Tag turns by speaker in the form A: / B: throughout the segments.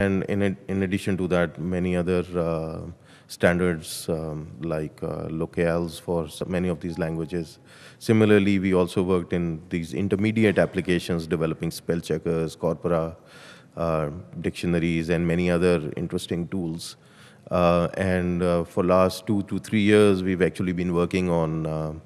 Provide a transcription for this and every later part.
A: And in addition to that, many other standards like locales for many of these languages. Similarly, we also worked in these intermediate applications, developing spell checkers, corpora, dictionaries, and many other interesting tools. And for last 2 to 3 years, we've actually been working on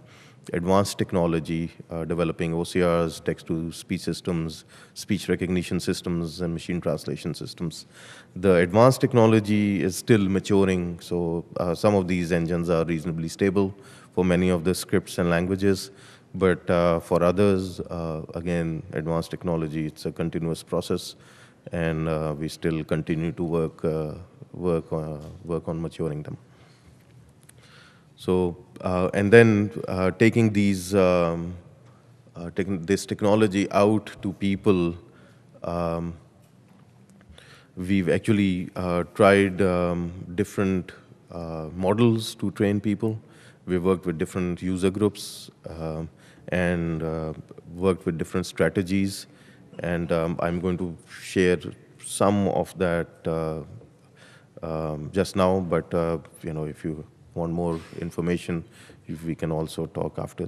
A: advanced technology, developing OCRs, text-to-speech systems, speech recognition systems, and machine translation systems. The advanced technology is still maturing, so some of these engines are reasonably stable for many of the scripts and languages, but for others, again, advanced technology, it's a continuous process, and we still continue to work on maturing them. So, and then taking taking this technology out to people, um, we've actually tried different models to train people. We've worked with different user groups and worked with different strategies. And I'm going to share some of that just now, but if you want more information, we can also talk after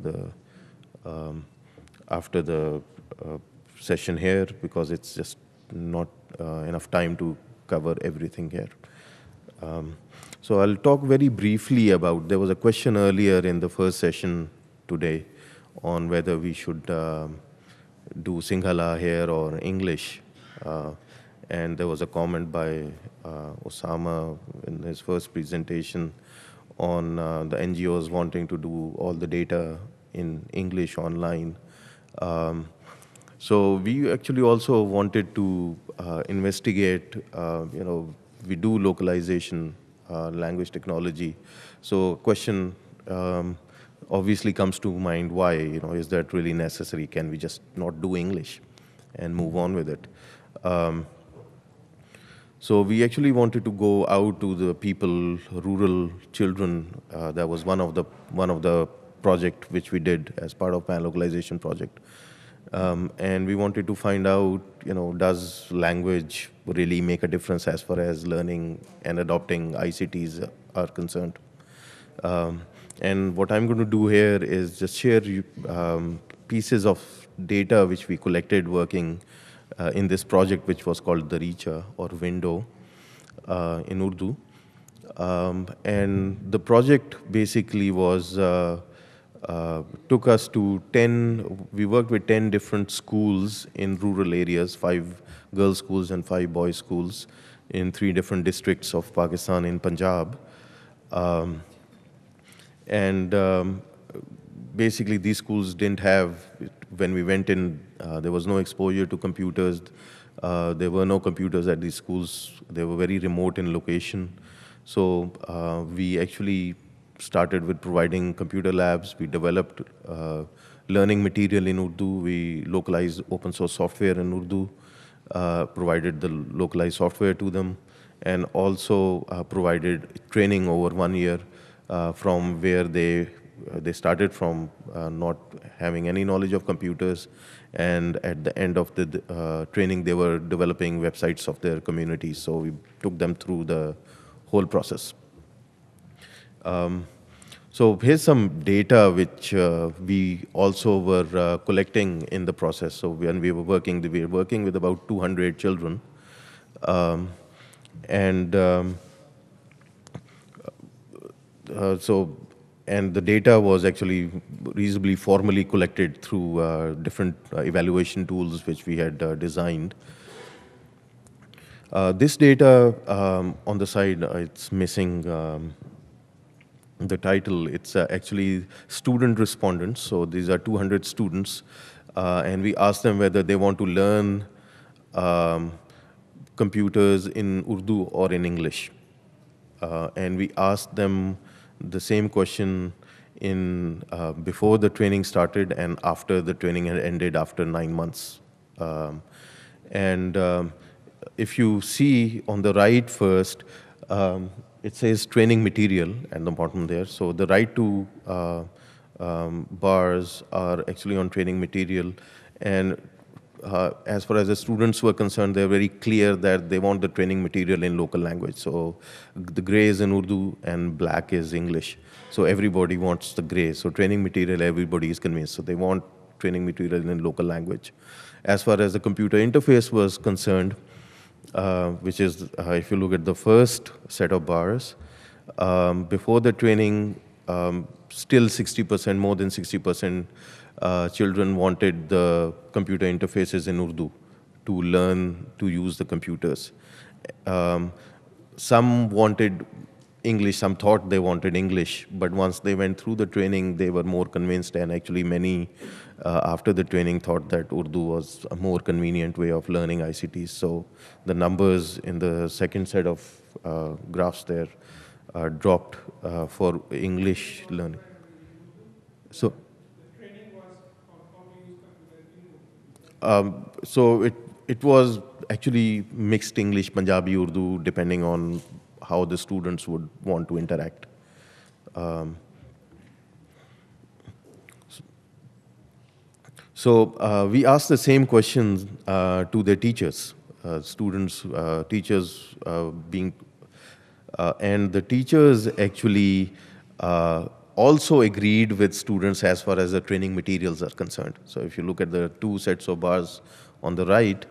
A: the session here, because it's just not enough time to cover everything here. So I'll talk very briefly about, there was a question earlier in the first session today on whether we should do Sinhala here or English. And there was a comment by Osama in his first presentation on the NGOs wanting to do all the data in English online. So we actually also wanted to investigate, we do localization, language technology. So question obviously comes to mind, why, is that really necessary? Can we just not do English and move on with it? So we actually wanted to go out to the people, rural children. That was one of the project which we did as part of my localization project. And we wanted to find out, does language really make a difference as far as learning and adopting ICTs are concerned? And what I'm going to do here is just share pieces of data which we collected working in this project, which was called the Richa or window in Urdu. And the project basically was took us to 10, we worked with 10 different schools in rural areas, 5 girls' schools and 5 boys' schools in 3 different districts of Pakistan in Punjab. And basically these schools didn't have, when we went in, there was no exposure to computers. There were no computers at these schools. They were very remote in location. So we actually started with providing computer labs. We developed learning material in Urdu. We localized open source software in Urdu, provided the localized software to them, and also provided training over 1 year from where they started from not having any knowledge of computers, and at the end of the training, they were developing websites of their communities. So we took them through the whole process. So here's some data which we also were collecting in the process. So when we were working with about 200 children. And the data was actually reasonably formally collected through different evaluation tools which we had designed. This data on the side, it's missing the title. It's actually student respondents. So these are 200 students, and we asked them whether they want to learn computers in Urdu or in English. And we asked them the same question in before the training started and after the training had ended after 9 months. If you see on the right first, it says training material at the bottom there. So the right 2 bars are actually on training material, and as far as the students were concerned, they're very clear that they want the training material in local language. So the gray is in Urdu and black is English. So everybody wants the gray. So training material, everybody is convinced. So they want training material in local language. As far as the computer interface was concerned, which is, if you look at the first set of bars, before the training, still 60%, more than 60% children wanted the computer interfaces in Urdu to learn to use the computers. Some wanted English, some thought they wanted English, but once they went through the training, they were more convinced, and actually many after the training thought that Urdu was a more convenient way of learning ICTs. So the numbers in the second set of graphs there dropped for English learning. So, so it was actually mixed English, Punjabi, Urdu, depending on how the students would want to interact. Um, so we asked the same questions to their teachers, students, teachers being, and the teachers actually also agreed with students as far as the training materials are concerned. So if you look at the two sets of bars on the right,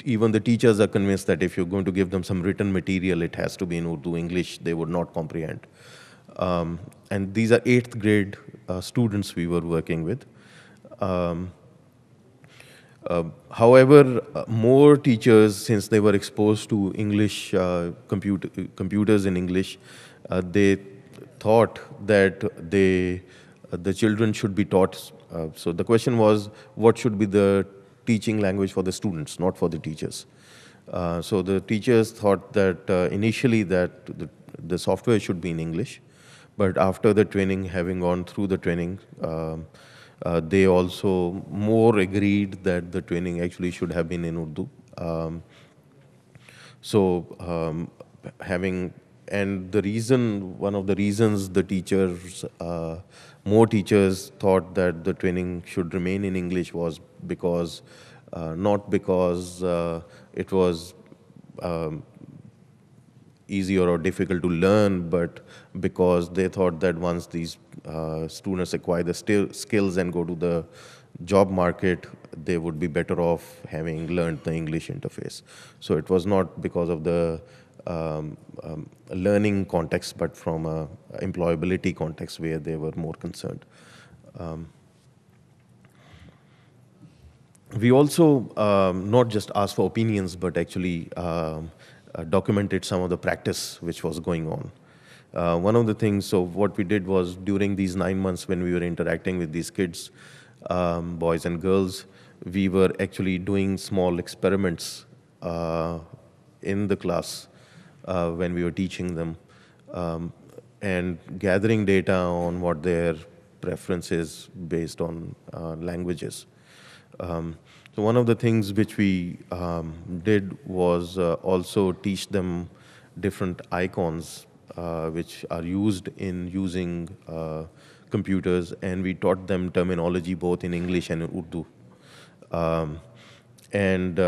A: even the teachers are convinced that if you're going to give them some written material, it has to be in Urdu. English, they would not comprehend. And these are 8th grade students we were working with. However, more teachers, since they were exposed to English, computers in English, they thought that the children should be taught. So the question was, what should be the teaching language for the students, not for the teachers? So the teachers thought that initially that the software should be in English, but after the training, having gone through the training, they also more agreed that the training actually should have been in Urdu. And the reason, one of the reasons the teachers, more teachers thought that the training should remain in English was because, not because it was easier or difficult to learn, but because they thought that once these students acquire the skills and go to the job market, they would be better off having learned the English interface. So it was not because of the learning context, but from a employability context where they were more concerned. We also not just asked for opinions, but actually documented some of the practice which was going on. One of the things, so what we did was during these 9 months when we were interacting with these kids, boys and girls, we were actually doing small experiments in the class when we were teaching them, and gathering data on what their preference is based on languages. So one of the things which we did was also teach them different icons which are used in using computers, and we taught them terminology both in English and in Urdu. And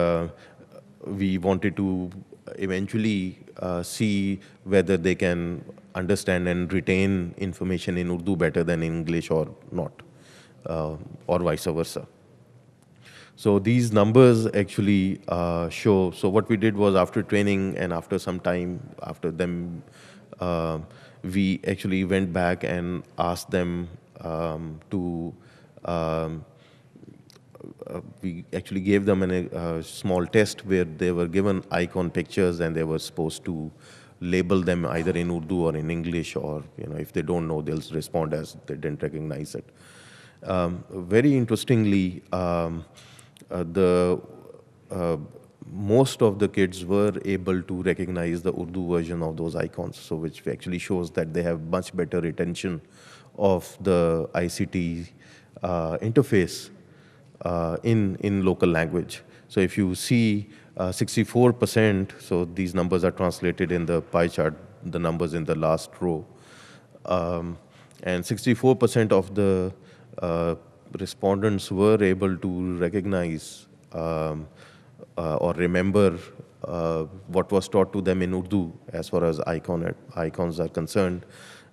A: we wanted to eventually see whether they can understand and retain information in Urdu better than in English or not, or vice versa. So these numbers actually show, so what we did was after training and after some time, after them, we actually went back and asked them we actually gave them a small test where they were given icon pictures and they were supposed to label them either in Urdu or in English, or if they don't know, they'll respond as they didn't recognize it. Very interestingly, most of the kids were able to recognize the Urdu version of those icons, so which actually shows that they have much better retention of the ICT interface in local language. So if you see 64%, so these numbers are translated in the pie chart, the numbers in the last row, and 64% of the respondents were able to recognize or remember what was taught to them in Urdu as far as icons are concerned,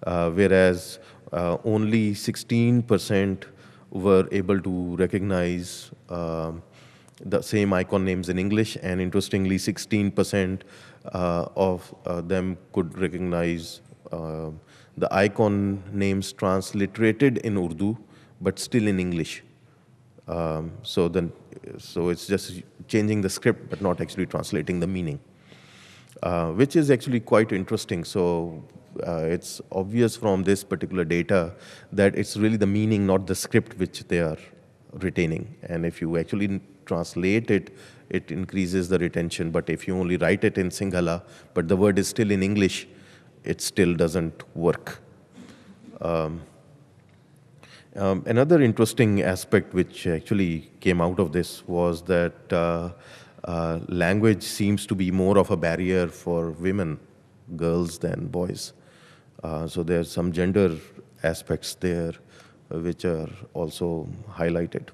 A: whereas only 16% were able to recognize the same icon names in English, and interestingly, 16% of them could recognize the icon names transliterated in Urdu, but still in English. So it's just changing the script, but not actually translating the meaning, which is actually quite interesting. So it's obvious from this particular data that it's really the meaning, not the script, which they are retaining. And if you actually translate it, it increases the retention. But if you only write it in Sinhala, but the word is still in English, it still doesn't work. Another interesting aspect which actually came out of this was that language seems to be more of a barrier for women, girls, than boys. So there are some gender aspects there which are also highlighted.